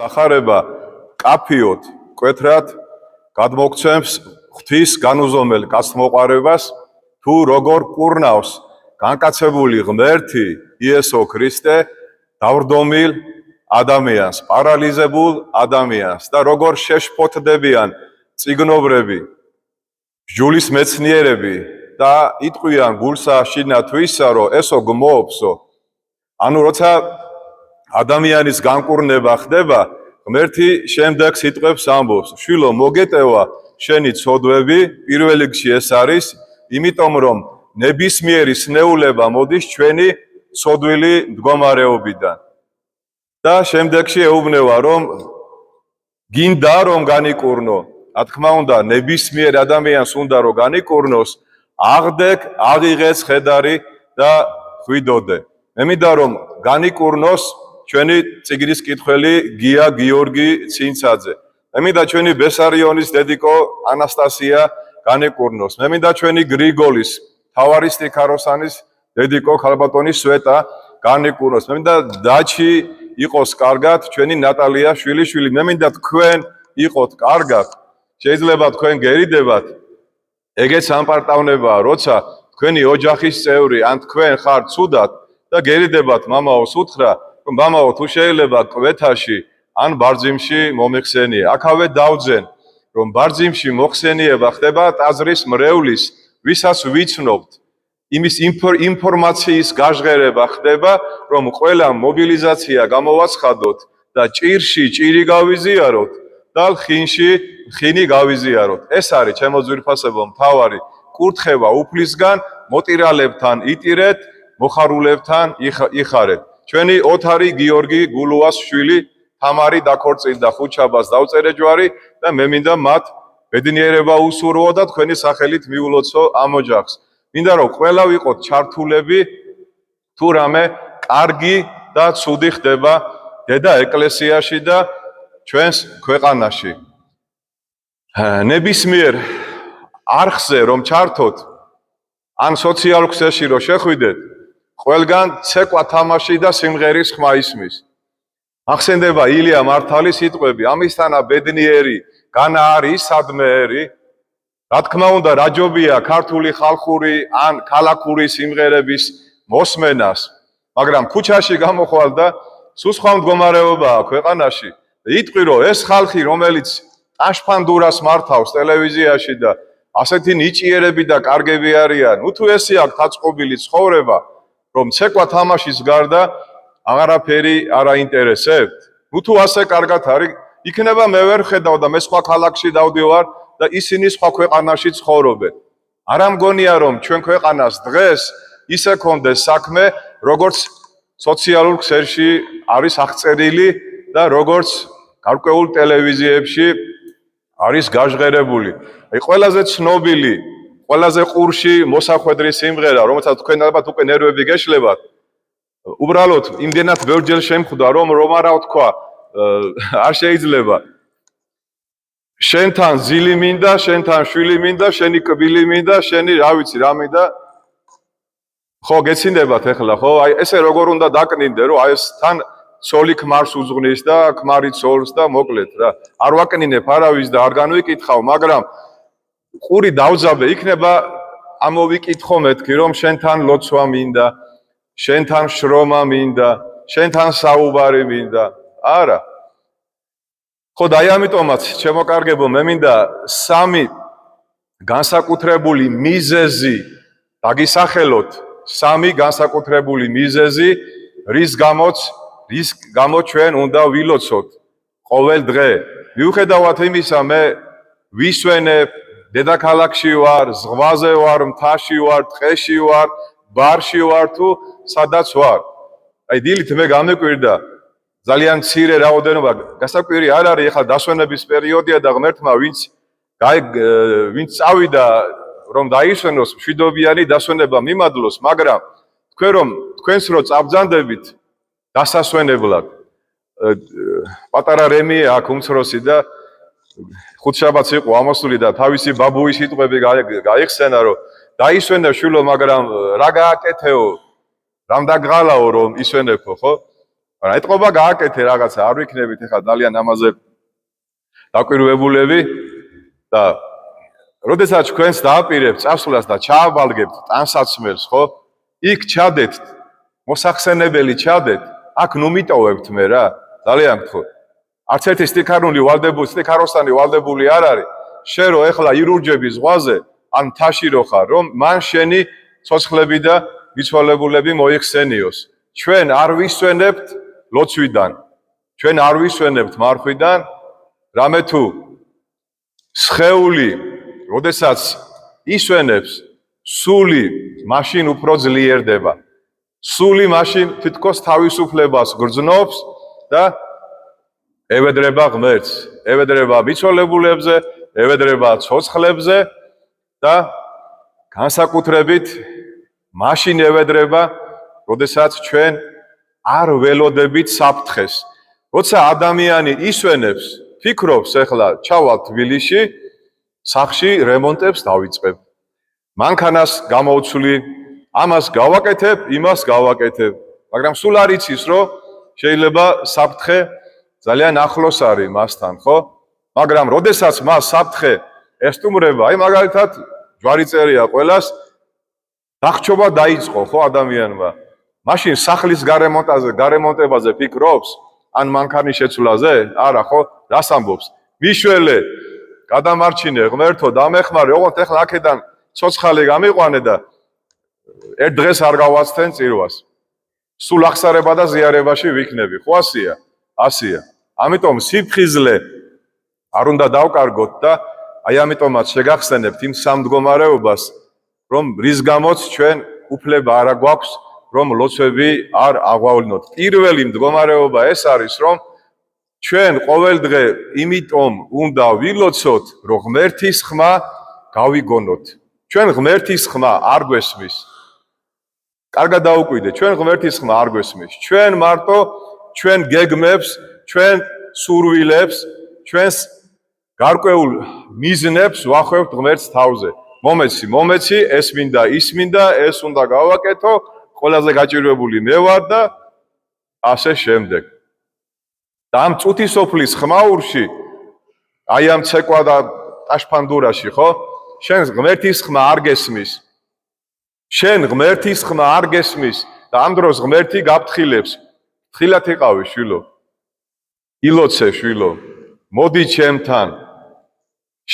სახარება კაფიოთ კვეთრად გადმოგცემს ღვთის განუზომელ კაცმოყვარებას თუ როგორ კურნავს განკაცებული ღმერთი იესო ქრისტე დავრდომილ ადამიანს, პარალიზებულ ადამიანს და როგორ შეშფოთდებიან წიგნობრები, ჯულის მეცნიერები და იტყვიან გულსა შინა თვისა, რომ ესო გმოობსო. ანუ როცა ადამიანის განკურნება ხდება, ღმერთი შემდეგ სიტყვებს ამბობს: შვილო, მოგეტევა შენი ცოდვები, პირველ რიგში ეს არის, იმიტომ რომ ნებისმიერი სნეულება მოდის ჩვენი ცოდვილი მდგომარეობიდან. და შემდეგში ეუბნება, რომ გინდა რომ განიკურნო, რა თქმა უნდა, ნებისმიერ ადამიანს უნდა რომ განიკურნოს, აღდეკ, აღიღეს ხედარი და ხვიდოდე. მე მინდა რომ განიკურნოს ჩვენი წიგნის კითხველი გია გიორგი ცინცაძე. მე მინდა ჩვენი ბესარიონის დედიკო ანასტასია განიკურნოს. მე მინდა ჩვენი გრიგოლის თავარი სტიქაროსანის დედიკო ქალბატონი სვეტა განიკურნოს. მე მინდა დაჩი იყოს კარგად ჩვენი ნატალია შვილიშვილი. მე მინდა თქვენ იყოთ კარგად. შეიძლება თქვენ გერიდებათ. ეგეც ამპარტავნებაა, როცა თქვენი ოჯახის წევრი ან თქვენ ხართ ცუდად და გერიდებათ მამაოს უთხრა, რომ მამაო თუ შეიძლება კვეთაში ან ბარძიმში მომიხსენია. აქავე დავძენ, რომ ბარძიმში მოხსენიება ხდება ტაძრის მრევლის, ვისაც ვიცნობთ. იმის ინფორმაციის გაჟღერება ხდება, რომ ყველა მობილიზაცია გამოვაცხადოთ და ჭირში ჭირი გავიზიაროთ და ხინში ხინი გავიზიაროთ. ეს არის ჩემო ძვირფასებო მთავარი კურთხევა უფლისგან, მოტირალებთან იტირეთ, მოხარულებთან იხარეთ. ჩვენი ოთარი გიორგი გულუას შვილი თამარი დაქორწინდა ხუჩაბას დავწერე ჯვარი და მე მინდა მათ ბედნიერება უსურვო და თქვენი სახელით მიულოცო ამ ოჯახს. მინდა რომ ყველა ვიყოთ ჩართულები თუ რამე კარგი და ცუდი ხდება დედა ეკლესიაში და ჩვენს ქვეყანაში. ნებისმიერ არხზე რომ ჩართოთ ან სოციალურ ქსელში რომ შეხვიდეთ, ყველგან ცეკვა თამაში და სიმღერის ხმა ისმის. ახსენდება ილია მართალის სიტყვები: ამისთანა ბედნიერი განა არის სადმეერი. რა თქმა უნდა, რაჯობია ქართული ხალხური ან ქალაქური სიმღერების მოსმენას, მაგრამ ქუჩაში გამოხვალ და სულ სხვა მდგომარეობაა ქვეყანაში. იტყვი რომ ეს ხალხი, რომელიც აშფანდურას მართავს ტელევიზიაში და ასეთი ნიჭიერები და კარგები არიან, თუ ესე აქვს დაწყობილი ცხოვრება, რომ ცეკვა თამაშის გარდა აღარაფერი არ აინტერესებთ. თუ ასე კარგად არის, იქნება მე ვერ ხედავ და მე სხვა ქალაქში დავდივარ და ისინი სხვა ქვეყანაში ცხოვრობენ. არ ამგონია რომ ჩვენ ქვეყანას დღეს ისე კონდეს საქმე, როგორც სოციალურ ქსელში არის აღწერილი და როგორც გარკვეულ ტელევიზიებში არის გაჟღერებული. აი ყველაზე ცნობილი, ყველაზე ყურში მოსახვედრი სიმღერა, რომელსაც თქვენ ალბათ უკვე ნერვები გეშლებათ. უბრალოდ იმდენად ბევრჯერ შემხვდა, რომ არა ვთქვა, არ შეიძლება. შენთან ზილი მინდა, შენთან შვილი მინდა, შენი კბილი მინდა, შენი რა ვიცი რა მინდა. ხო, გეცინდებათ ახლა, ხო? აი ესე როგორ უნდა დაკნინდე, რომ აი ეს თან ცოლი ქმარს უძღვნის და ქმარი ცოლს და მოკლედ რა. არ ვაკნინებ არავის და არ განვიკითხავ, მაგრამ ყური დავძაბე, იქნება ამოვიკითხო მეთქი, რომ შენთან ლოცვა მინდა, შენთან შრომა მინდა, შენთან საუბარი მინდა. არა. ხო, და აი ამიტომაც, ჩემო კარგებო, მე მინდა სამი განსაკუთრებული მიზეზი დაგისახელოთ, სამი განსაკუთრებული მიზეზი, რის გამოც ჩვენ უნდა ვილოცოთ ყოველ დღე. მიუხედავად იმისა, მე ვისვენებ, დედაქალაქში ვარ, ზღვაზე ვარ, მთაში ვარ, ტყეში ვარ, ბარში ვარ თუ სადაც ვარ. აი დილით მე გამეკვირდა ძალიან მცირე რაოდენობა, გასაკვირი არ არის, ეხლა დასვენების პერიოდია და ღმერთმა ვინც წავიდა რომ დაისვენოს, მშვიდობიანი დასვენება მიმადლოს, მაგრამ თქვენს რო წაბძანდებით დასასვენებლად, პატარა რემია აქ უმცროსი და ხუთშაბათს იყო ამოსული და თავისი ბაბუის სიტყვები გაიხსენა, რომ დაისვენა შვილო, მაგრამ რა გააკეთეო, რამ დაგღალაო რომ ისვენებო, ხო? მაგრამ ეთყობა გააკეთე რაღაცა, არ ვიქნებით ეხლა ძალიან ამაზე დაკვირვებულები და როდესაც თქვენს დააპირებთ წასვლას და ჩააბალგებთ ტანსაცმელს, ხო? იქ ჩადეთ, მოსახსენებელი ჩადეთ, აქ ნუ მიტოვებთ მე რა, ძალიან გთხოვ. არც ერთი სტიქაროსანი ვალდებული არ არის, შენ რო ეხლა ირურჯები ზღვაზე, ან მთაში რო ხარ, რომ მან შენი ცოცხლები და მიცვალებულები მოიხსენიოს. ჩვენ არ ვისვენებთ ლოცვიდან, ჩვენ არ ვისვენებთ მარხვიდან, რამე თუ სხეული, როდესაც ისვენებს, სული მაშინ უფრო ძლიერდება. სული მაშინ თითქოს თავისუფლებას გრძნობს და ევედრება ღმერთს, ევედრება მიცვალებულებზე, ევედრება ცოცხლებზე და განსაკუთრებით მაშინ ევედრება, როდესაც ჩვენ არ ველოდებით საფრთხეს. როცა ადამიანი ისვენებს, ფიქრობს ეხლა ჩავალ თბილისში, სახში რემონტებს დავიწყებ. მანქანას გამოვცვლი, ამას გავაკეთებ, იმას გავაკეთებ. მაგრამ სულ არ იცის, რომ შეიძლება საფრთხე ძალიან ახლოს არის მასთან, ხო? მაგრამ როდესაც მას საფრთხე ესტუმრება, აი მაგალითად ჯვარი წერია ყველას, დახჩობა დაიწყო, ხო ადამიანმა. მაშინ სახლის გარემონტებაზე ფიქრობს, ან მანქანის შეცვლაზე? არა, ხო? რას ამბობს? მიშველე, გადამარჩინე, ღმერთო, დამეხმარე, ოღონდ ეხლა აქედან ცოცხალი გამიყვანე და ერთ დღეს არ გავაცდენ წირვას. სულ ახსარება და ზიარებაში ვიქნები. ხო ასია? ასია. ამიტომ სიფხიზლე არ უნდა დავკარგოთ და აი ამიტომაც შეგახსენებთ იმ სამ მდგომარეობას, რომ რის გამოც ჩვენ უფლება არ გვაქვს, რომ ლოცვები არ აღვავლინოთ. პირველი მდგომარეობა ეს არის, რომ ჩვენ ყოველდღე იმიტომ უნდა ვილოცოთ, რომ ღმერთის ხმა გავიგონოთ. ჩვენ ღმერთის ხმა არ გვესმის. კარგად დაუკვირდე, ჩვენ ღმერთის ხმა არ გვესმის. ჩვენ მარტო ჩვენ გეგმებს, ჩვენ სურვილებს, ჩვენს გარკვეულ მიზნებს ვახვევთ ღმერთს თავზე. მომეცი, ეს მინდა, ის მინდა, ეს უნდა გავაკეთო, ყველაზე გაჭირვებული მე ვარ და ასე შემდეგ. და ამ წუთისოფლის ხმაურში, აი ამ ცეკვა და ტაშფანდურაში, ხო? შენ ღმერთის ხმა არ გესმის. შენ ღმერთის ხმა არ გესმის და ამ დროს ღმერთი გაფრთხილებს. ფრთხილად იყავი, შვილო. ილოცე, შვილო. მოდი ჩემთან.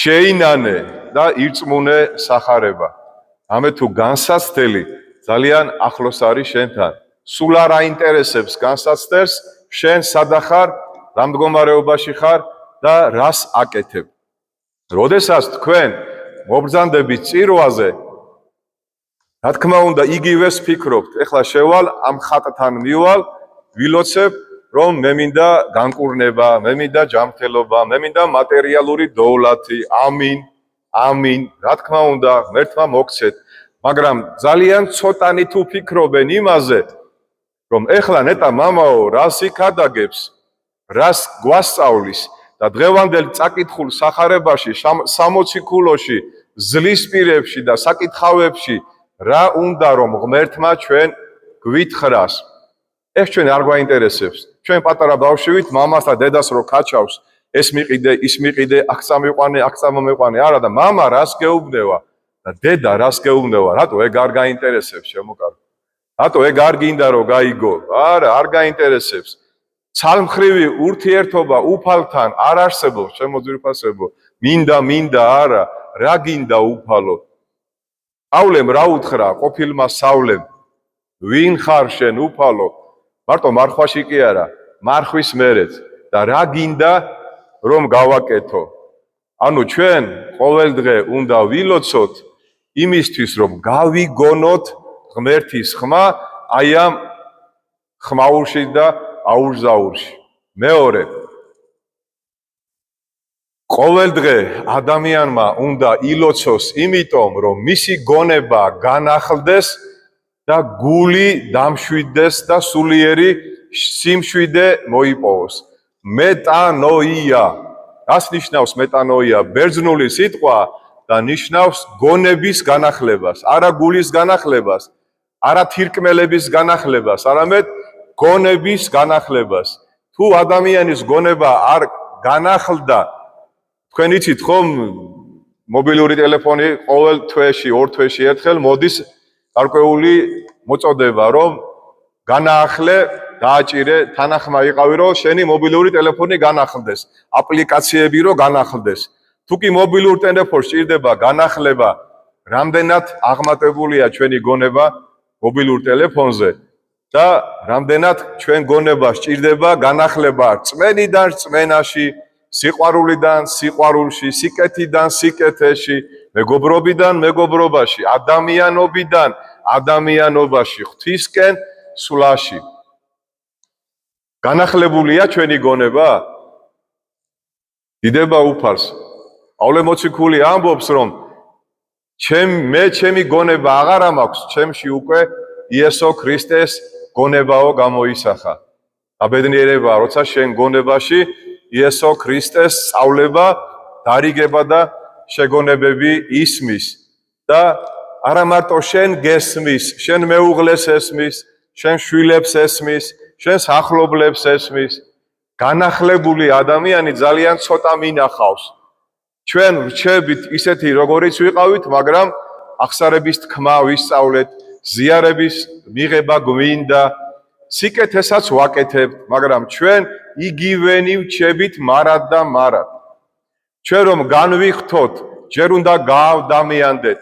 შეინანე და ირწმუნე სახარება. ამე თუ განსაცდელი ძალიან ახლოს არის შენთან. სულ არ აინტერესებს განსაცდელს, შენ სადახარ, რა მდგომარეობაში ხარ და რას აკეთებ. როდესაც თქვენ მობრძანდებით წირვაზე, რა თქმა უნდა, იგივეს ფიქრობთ. ეხლა შევალ ამ ხატთან მივალ, ვილოცებ, რომ მე მინდა განკურნება, მე მინდა ჯანმრთელობა, მე მინდა მატერიალური დოვლათი. ამინ, ამინ. რა თქმა უნდა, ღმერთმა მოგცეთ. მაგრამ ძალიან ცოტანი თუ ფიქრობენ იმაზე, რომ ეხლა ნეტა მამაო, რას იქადაგებს, რას გვასწავლის და დღევანდელ წაკითხულ სახარებაში, 60 ქულოში, ზლის პირებში და საკითხავებში რა უნდა რომ ღმერთმა ჩვენ გვითხრას. ეს ჩვენ არ გვაინტერესებს. ჩვენ პატარა ბავშვით მამას და დედას რო ქაჩავს, ეს მიყიდე, ის მიყიდე, აქ წამიყვანე, აქ წამომიყვანე. არა და მამა რას გეუბნება და დედა რას გეუბნება? რატო ეგ არ გაინტერესებს შემოკარგო? რატო ეგ არ გინდა რომ გაიგო? არა, არ გაინტერესებს. ცალმხრივი ურთიერთობა უფალთან არ არსებობს, შემოძვირფასებო. მინდა, არა, რა გინდა უფალო? პავლემ რა უთხრა ყოფილმა სავლემ? ვინ ხარ შენ უფალო? მარტო მარხვაში კი არა, მარხვის მერეც და რა გინდა რომ გავაკეთო? ანუ ჩვენ ყოველდღე უნდა ვილოცოთ იმისთვის, რომ გავიგონოთ ღმერთის ხმა აი ამ ხმაურში და აურზაურში. მეორე, ყოველდღე ადამიანმა უნდა ილოცოს იმიტომ, რომ მისი გონება განახლდეს და გული დამშვიდეს და სულიერი სიმშვიდე მოიპოვოს. მეტანოია. რას ნიშნავს მეტანოია? ბერძნული სიტყვა და ნიშნავს გონების განახლებას, არა გულის განახლებას, არა თირკმელების განახლებას, არამედ გონების განახლებას. თუ ადამიანის გონება არ განახლდა, თქვენ იცით ხომ მობილური ტელეფონი ყოველ თვეში, ორ თვეში ერთხელ მოდის გარკვეული მოწოდება, რომ განაახლე, დააჭირე, თანახმა იყავი, რომ შენი მობილური ტელეფონი განახლდეს, აპლიკაციები რომ განახლდეს. თუ კი მობილურ ტელეფონს ჭირდება განახლება, რამდენად აღმატებულია ჩვენი გონება მობილურ ტელეფონზე და რამდენად ჩვენ გონება სჭირდება განახლება რწმენიდან რწმენაში, სიყვარულიდან სიყვარულში, სიკეთიდან სიკეთეში, მეგობრობიდან მეგობრობაში, ადამიანობიდან ადამიანობაში, ღვთისკენ სვლაში. განახლებულია ჩვენი გონება? დიდება უფალს. პავლე მოციქული ამბობს, რომ ჩემი გონება აღარა მაქვს, ჩემში უკვე იესო ქრისტეს გონებაო გამოისახა. აბედნიერება, როცა შენ გონებაში იესო ქრისტეს სწავლება, დარიგება და შეგონებები ისმის და არა მარტო შენ გესმის, შენ მეუღლეს ესმის, შენ შვილებს ესმის, შენ ახლობლებს ესმის. განახლებული ადამიანი ძალიან ცოტა მინახავს. ჩვენ რჩებით ისეთი როგორიც ვიყავით, მაგრამ აღსარების თქმა ვისწავლეთ, ზიარების მიღება გვინდა, სიკეთესაც ვაკეთებთ, მაგრამ ჩვენ იგივენი ვჩებით მარად და მარად. ჩვენ რომ განვიხთოთ, ჯერ უნდა გავდამიანდეთ.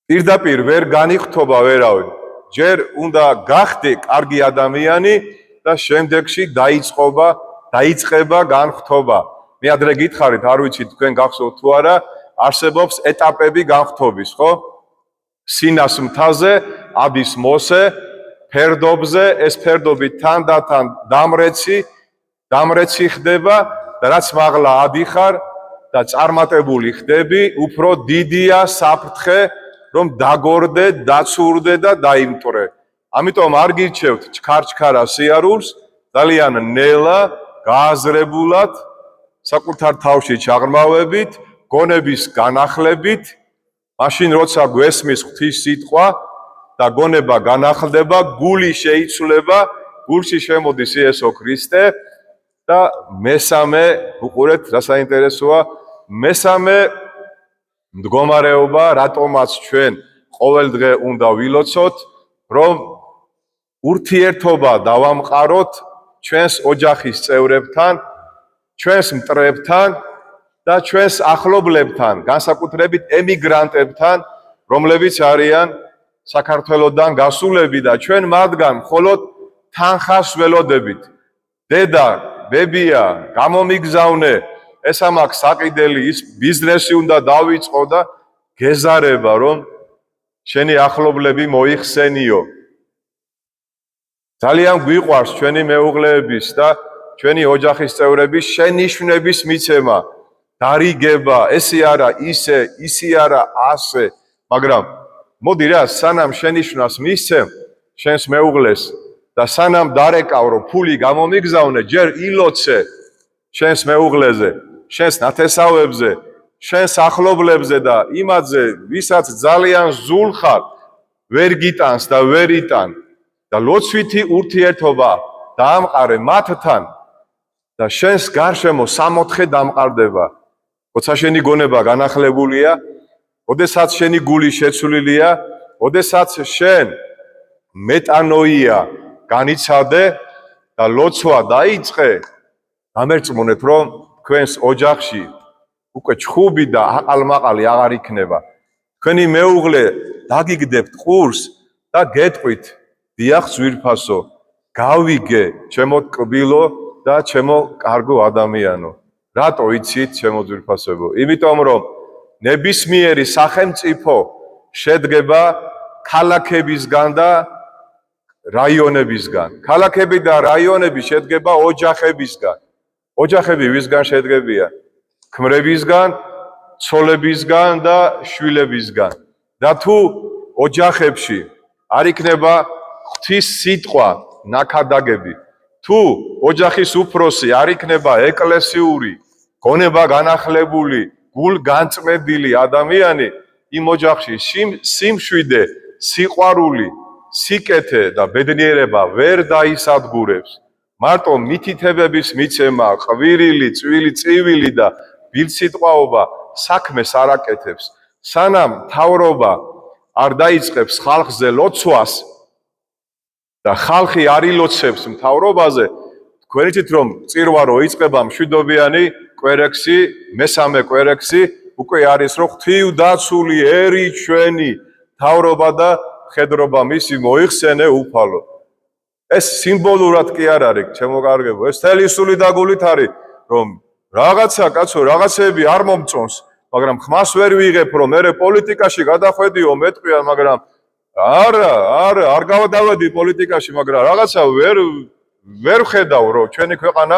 პირდაპირ ვერ განიხთობა ვერავინ. ჯერ უნდა გახდე კარგი ადამიანი და შემდეგში დაიწყება განხთობა. მე ადრე გითხარით, არ ვიცი თქვენ გახსოვთ თუ არა, არსებობს ეტაპები განხთობის, ხო? სინას მთაზე ადის მოსე, ფერდობზე, ეს ფერდობი თანდათან დამრეცი ხდება და რაც მაღლა ადიხარ და წარმატებული ხდები, უფრო დიდია საფრთხე, რომ დაგორდე, დაცურდე და დაიმტვრე. ამიტომ არ გირჩევთ ჩქარ-ჩქარა სიარულს, ძალიან ნელა, გააზრებულად, საკუთარ თავში ჩაღრმავებით, გონების განახლებით, მაშინ როცა გვესმის ღვთის სიტყვა და გონება განახლდება, გული შეიცვლება, გულში შემოდის იესო ქრისტე და მესამე, უყურეთ რა საინტერესოა, მესამე მდგომარეობა, რატომაც ჩვენ ყოველდღე უნდა ვილოცოთ, რომ ურთიერთობა დავამყაროთ ჩვენს ოჯახის წევრებთან, ჩვენს მტრებთან და ჩვენს ახლობლებთან, განსაკუთრებით ემიგრანტებთან, რომლებიც არიან საქართველოსდან გასულები და ჩვენ მათგან მხოლოდ თანხას ველოდებით. დედა, ბებია, გამომიგზავნე, ეს ამაქვს საყიდელი, ის ბიზნესი უნდა დავიწყო და გეზარება, რომ შენი ახლობლები მოიხსენიო. ძალიან გვიყვარს ჩვენი მეუღლეების და ჩვენი ოჯახის წევრების შენიშვნების მიცემა, დარიგება, ესე არა ისე, ისი არა ასე, მაგრამ მოდი რა, სანამ შენიშვნას მისცემ შენს მეუღლეს და სანამ დარეკავრო ფული გამომიგზავნე, ჯერ ილოცე შენს მეუღლეზე, შენს ნათესავებზე, შენს ახლობლებზე და იმაზე, ვისაც ძალიან ზულხარ, ვერ გიტანს და ვერ იტან და ლოცვითი ურთიერთობა დაამყარე მათთან და შენს გარშემო სამოთხე დამყარდება. როცა შენი გონება განახლებულია, ოდესაც შენი გული შეცვლილია, ოდესაც შენ მეტანოია განიცადე და ლოცვა დაიწყე, გამერწმუნეთ, რომ თქვენს ოჯახში უკვე ჩხუბი და აყალმაყალი აღარ იქნება. თქვენი მეუღლე დაგიგდებთ ყურს და გეტყვით, დიახ ძვირფასო, გავიგე, ჩემო ტკბილო და ჩემო კარგო ადამიანო. რატო იცით, ჩემო ძვირფასებო? იმიტომ რომ ნებისმიერი სახელმწიფო შედგება ქალაქებისგან და რაიონებისგან. ქალაქები და რაიონები შედგება ოჯახებისგან. ოჯახები ვისგან შედგებიან? ქმრებისგან, ცოლებისგან და შვილებისგან. და თუ ოჯახებში არ იქნება ღვთის სიტყვა ნაქადაგები, თუ ოჯახის უფროსი არ იქნება ეკლესიური, გონება განახლებული, გულგანწმენდილი ადამიანი, იმ ოჯახში სიმშვიდე, სიყვარული სიკეთე და ბედნიერება ვერ დაისადგურებს. მარტო მითითებების მიცემა, ყვირილი, წივილი და ბილსიტყვაობა საქმეს არ აკეთებს. სანამ მთავრობა არ დაიწყებს ხალხზე ლოცვას და ხალხი არ ილოცებს მთავრობაზე, თქვენ იცით რომ წირვა რო იწყება მშვიდობიანი კვერექსი, მესამე კვერექსი უკვე არის რომ ღვთივდაცული ერი ჩვენი მთავრობა და ხედრობა მისი მოიხსენე უფალო. ეს სიმბოლურად კი არ არის, ჩემო კარგებო, ეს თელი სული და გულით არის, რომ რაღაცა კაცო, რაღაცები არ მომწონს, მაგრამ ხმას ვერ ვიღებ, რომ მე პოლიტიკაში გადახვედიო, მეტყვია, მაგრამ არ გავდავედი პოლიტიკაში, მაგრამ რაღაცა ვერ ხედავ, რომ ჩვენი ქვეყანა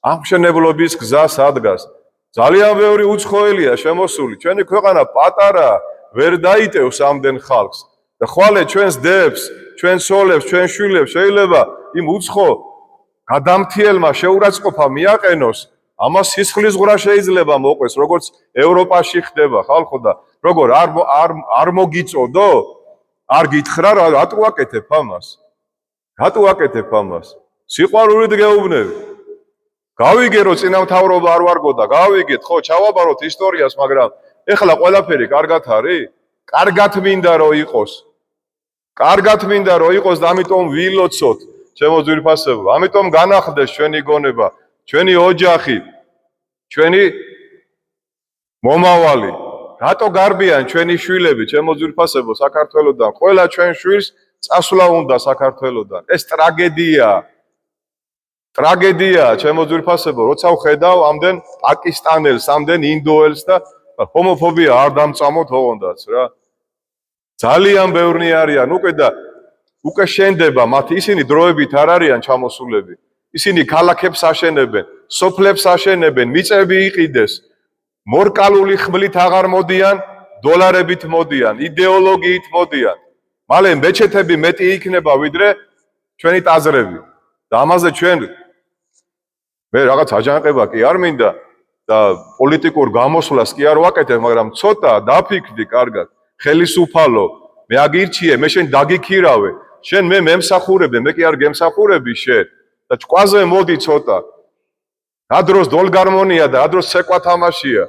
აღმშენებლობის გზას ადგას. ძალიან ბევრი უცხოელია შემოსული, ჩვენი ქვეყანა პატარა, ვერ დაიტევს ამდენ ხალხს. და ხვალე ჩვენს დებს, ჩვენს სოლებს, ჩვენს შვილებს შეიძლება იმ უცხო გადამთიელმა შეურაცხყოფა მიაყენოს, ამას სისხლის ზღვრა შეიძლება მოყვეს, როგორც ევროპაში ხდება ხალხო და როგორ არ მოგიწოდო, არ გითხრა რატო აკეთებ ამას? რატო აკეთებ ამას? სიყვარულით გეუბნები. გავიგე რომ წინამთავრობა არ ვარგო და გავიგეთ, ხო, ჩავაბაროთ ისტორიას, მაგრამ ეხლა ყველაფერი კარგად არის? კარგად მინდა რომ იყოს. კარგად მინდა რომ იყოს და ამიტომ ვილოცოთ, ჩემო ძვირფასებო. ამიტომ განახდეს ჩვენი გონება, ჩვენი ოჯახი, ჩვენი მომავალი. რატო გარბიან ჩვენი შვილები, ჩემო ძვირფასებო, საქართველოდან? ყველა ჩვენ შვილს წასვლა უნდა საქართველოდან. ეს ტრაგედია. ტრაგედია, ჩემო ძვირფასებო, როცა ვხედავ ამდენ პაკისტანელს, ამდენ ინდოელს და ჰომოფობია არ დამწამოთ ოღონდაც რა. ძალიან ბევრი არიან უკვე შენდება მათ, ისინი დროებით არ არიან ჩამოსულები. ისინი ქალაქებს აშენებენ, სოფლებს აშენებენ, მიწები იყიდეს. მორკალური ხმლით აღარ მოდიან, დოლარებით მოდიან, იდეოლოგიით მოდიან. მალე მეჩეთები მეტი იქნება ვიდრე ჩვენი ტაძრები. და ამაზე ჩვენ მე რაღაც აჯანყება კი არ მინდა და პოლიტიკურ გამოსვლას კი არ ვაკეთებ, მაგრამ ცოტა დაფიქრდი კარგად. ხელისუფალო, მე აგირჩიე, მე შენ დაგიქირავე, შენ მე მემსახურებე, მე კი არ გემსახურები შენ და ჭკვაზე მოდი ცოტა. რა დროს დოლგარმონია და რა დროს ცეკვა თამაშია.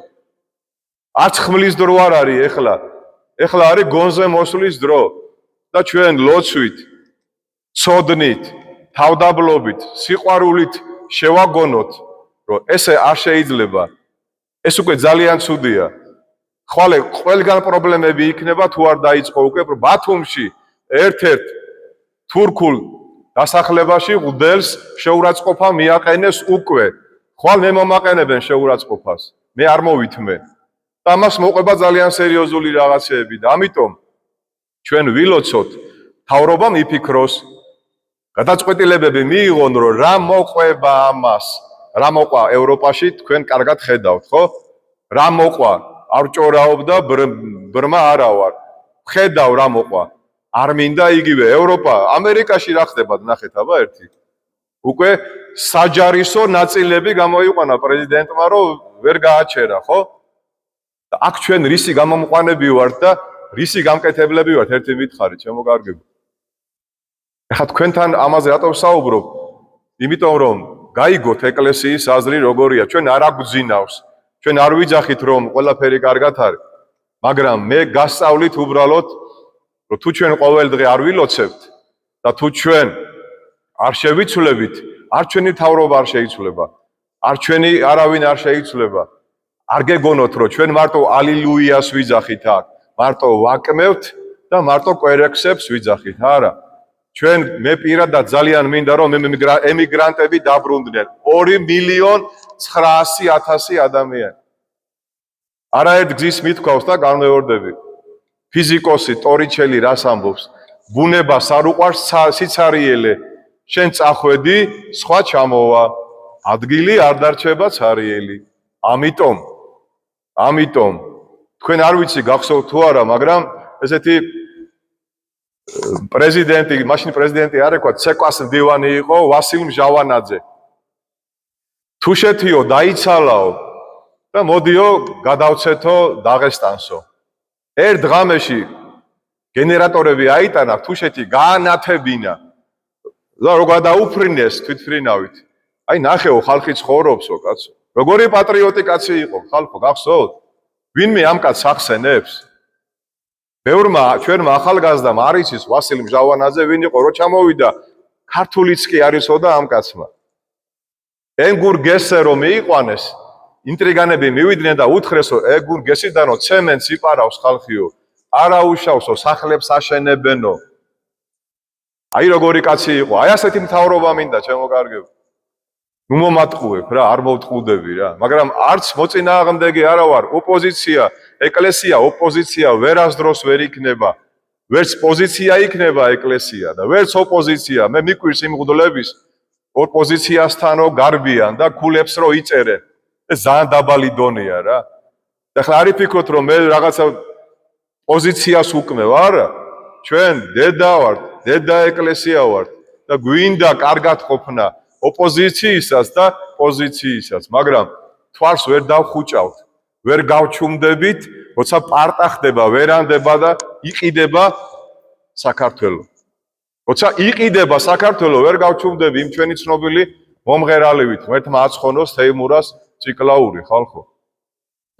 არც ხმლის დრო არ არის ეხლა. ეხლა არის გონზე მოსვლის დრო და ჩვენ ლოცვით, ცოდნით, თავდაბლობით, სიყვარულით შევაგონოთ, რომ ესე არ შეიძლება. ეს უკვე ძალიან ცუდია. ხვალე ყველგან პრობლემები იქნება თუ არ დაიწყო უკვე ბათუმში ერთ-ერთ თურქულ დასახლებაში ღუდელს შეურაცხყოფა მიაყენეს უკვე. ხვალ მე მომაყენებენ შეურაცხყოფას. მე არ მოვითმე. და ამას მოყვება ძალიან სერიოზული რაღაცეები და ამიტომ ჩვენ ვილოცოთ, მთავრობამ იფიქროს, გადაწყვეტილებები მიიღონ, რომ რა მოყვება ამას, რა მოყვა ევროპაში, თქვენ კარგად ხედავთ, ხო? რა მოყვა? არ ჭორაობ და ბრმა არა ვარ. ხედავ რა მოყვა. არ მინდა იგივე ევროპა, ამერიკაში რა ხდება, ნახეთ აბა ერთი. უკვე საჯარისო ნაწილები გამოიყვანა პრეზიდენტმა, რომ ვერ გააჩერა, ხო? და აქ ჩვენ რისი გამომყვანები ვართ და რისი გამკეთებლები ვართ, ერთი მითხარი, ჩემო კარგებო. ეხლა თქვენთან ამაზე რატო ვსაუბრობ? იმიტომ რომ გაიგოთ ეკლესიის აზრი როგორია, ჩვენ არ აგვძინავს. ჩვენ არ ვიძახით რომ ყველაფერი კარგად არის, მაგრამ მე გასწავლით უბრალოდ რომ თუ ჩვენ ყოველ დღე არ ვილოცებთ და თუ ჩვენ არ შევიცვლებით, არ ჩვენი მთავრობა არ შეიცვლება, არ ჩვენი არავინ არ შეიცვლება. არ გეგონოთ რომ ჩვენ მარტო ალილუიას ვიძახით აქ, მარტო ვაკმევთ და მარტო კვერექსებს ვიძახით, არა. ჩვენ მე პირადად ძალიან მინდა რომ ემიგრანტები დაბრუნდნენ 2.900.000 ადამიანი. არაერთ გზის მithქვავს და განმეორდები. ფიზიკოსი ტორიჩელი რას ამბობს? ბუნებას არ უყვარს სიცარიელე. შენ წახვედი, სხვა ჩამოვა. ადგილი არ დარჩება ცარიელი. ამიტომ თქვენ არ ვიცი გახსოვთ თუ არა, მაგრამ ესეთი პრეზიდენტი, მაშინ პრეზიდენტი არ ეკვა, ცეკვას მდივანი იყო ვასილ მჟავანაძე. თუშეთიო დაიცალაო და მოდიო გადავცეთო დაღესტანსო. ერთ ღამეში გენერატორები აიტანა, თუშეთი გაანათებინა. და რო გადაუფრინეს თვითფრინავით. აი ნახეო ხალხი ცხოვრობსო, კაცო. როგორი პატრიოტი კაცი იყო, ხალხო, გახსოვთ? ვინმე ამ კაცს ახსენებს? ბევრმა ჩვენმა ახალგაზრდამ არ იცის ვასილ მჟავანაძე ვინ იყო, რო ჩამოვიდა, ქართულიც კი არისო და ამ კაცმა. ენგურ გესე რომ მიიყვანეს, ინტრიგანები მივიდნენ და უთხრესო, ეგურ გესიდანო ცემენტს იპარავს ხალხიო, არაუშავსო, სახლებს აშენებენო. აი როგორი კაცი იყო, აი ასეთი მთავრობა მინდა ჩემო კარგებო. ნუ მომატყუებ რა, არ მოვტყუდები რა, მაგრამ არც მოწინააღმდეგე არა ვარ, ოპოზიცია, ეკლესია, ოპოზიცია ვერასდროს ვერ იქნება. ვერც პოზიცია იქნება ეკლესია და ვერც ოპოზიცია. მე მიკვირს იმ მღვდლების ოპოზიციასთანო გარბიან და ქულებს რო იწერენ. ეს ძალიან დაბალი დონეა რა. და ხლა არ იფიქროთ რომ მე რაღაცა პოზიციას უკმევ, არა. ჩვენ დედა ვართ, დედა ეკლესია ვართ და გვინდა კარგად ყოფნა ოპოზიციისას და პოზიციისას, მაგრამ თვალს ვერ დავხუჭავთ, ვერ გავჩუმდებით, როცა პარტა ხდება, ვერანდება და იყიდება საქართველო. როცა იყიდება საქართველო, ვერ გავჩუმდები იმ ჩვენი ცნობილი მომღერალივით, ერთმა აცხონოს თეიმურას ციკლაური ხალხო.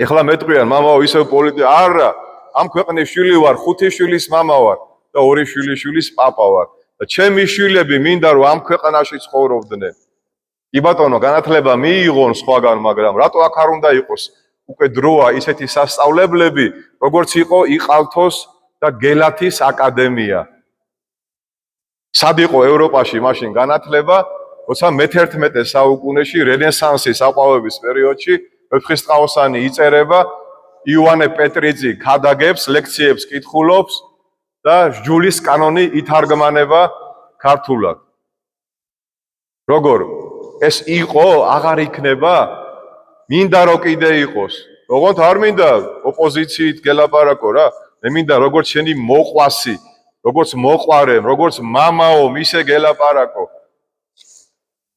ეხლა მეტყვიან, მამაო, ისევ პოლიტიკა, არა, ამ ქვეყნის შვილი ვარ, 5 შვილის მამა ვარ და 2 შვილის პაპა ვარ. და ჩემი შვილები მინდა რომ ამ ქვეყანაში ცხოვრობდნენ. კი ბატონო, განათლება მიიღონ სხვაგან, მაგრამ რატო აქ არ უნდა იყოს უკვე დროა ისეთი სასწავლებლები, როგორც იყო იყალთოს და გელათის აკადემია. სად იყო ევროპაში მაშინ განათლება, როცა მე-11 საუკუნეში რენესანსის აყვავების პერიოდში ვეფხისტყაოსანი იწერება, იოანე პეტრიძე ქადაგებს, ლექციებს კითხულობს და ჯულის კანონი ითარგმანება ქართულად. როგორ ეს იყო, აღარ იქნება, მინდა რომ კიდე იყოს. ოღონდ არ მინდა ოპოზიციით გელაპარაკო რა. მე მინდა როგორც შენი მოყვასი, როგორც მოყვარემ, როგორც მამაო, მისე გელაპარაკო.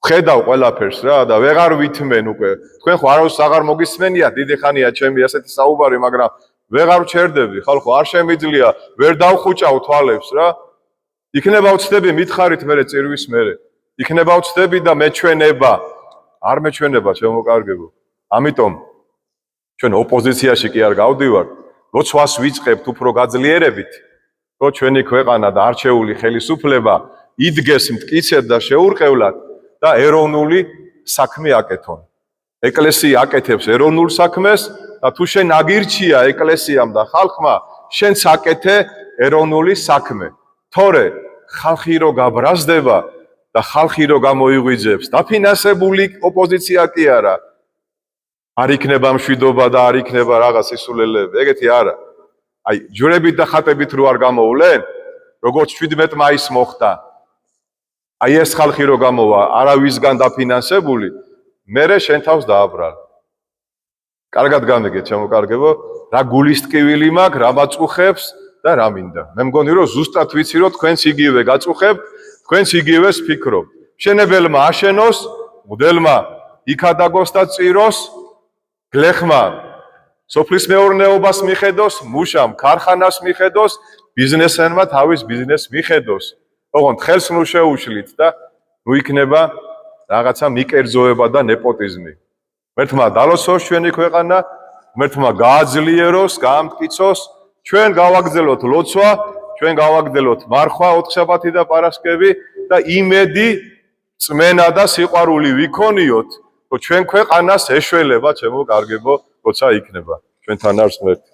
ხედავ ყველაფერს რა და ვეღარ ვითმენ უკვე. თქვენ ხო არავის აღარ მოგისმენია, დიდი ხანია ჩემი ასეთი საუბარი, მაგრამ ვეღარ ვჩერდები, ხალხო, არ შემიძლია, ვერ დავხუჭავ თვალებს რა. იქნება ვწდები მითხარით მერე წირვის მერე. იქნება ვწდები და მეჩვენება. არ მეჩვენება, ჩემო კარგებო. ამიტომ ჩვენ ოპოზიციაში კი არ გავდივართ, ლოცვას ვიწყებთ უფრო გაძლიერებით, რომ ჩვენი ქვეყანა და არჩეული ხელისუფლება იდგეს მტკიცედ და შეურყევლად და ეროვნული საქმე აკეთონ. ეკლესია აკეთებს ეროვნულ საქმეს და თუ შენ აგირჩია ეკლესიამ და ხალხმა, შენც აკეთე ეროვნული საქმე. თორე ხალხი რო გაბრაზდება და ხალხი რო გამოიღვიძებს, დაფინანსებული ოპოზიცია კი არა. არ იქნება მშვიდობა და არ იქნება რაღაც სისულელეები, ეგეთი არა. აი, ჯვრებით და ხატებით რო არ გამოვლენ, როგორც 17 მაისს მოხდა. აი ეს ხალხი რო გამოვა, არავისგან დაფინანსებული, მერე შენ თავს დააბრალ. კარგად გამიგეთ, ჩემო კარგებო, რა გულის ტკივილი მაქვს, რა მაწუხებს და რა მინდა. მე მგონი რომ ზუსტად ვიცი რომ თქვენც იგივე გაწუხებთ, თქვენც იგივეს ფიქრობთ. მშენებელმა აშენოს, მღვდელმა იქადაგოს და წიროს, გლეხმა სოფლის მეურნეობას მიხედოს, მუშამ ქარხანას მიხედოს, ბიზნესმენმა თავის ბიზნესს მიხედოს. ოღონდ ხელს ნუ შეუშლით და ნუ იქნება რაღაცა მიკერძოება და ნეპოტიზმი. მერთმა დალოცოს ჩვენი ქვეყანა, მერთმა გააძლიეროს, გაამტკიცოს, ჩვენ გავაგრძელოთ ლოცვა, ჩვენ გავაგრძელოთ მარხვა, ოთხშაბათი და პარასკევი და იმედი, წმენა და სიყვარული ვიქონიოთ, რომ ჩვენ ქვეყანას ეშველება, ჩემო კარგებო, როცა იქნება. ჩვენთან არის ღმერთი.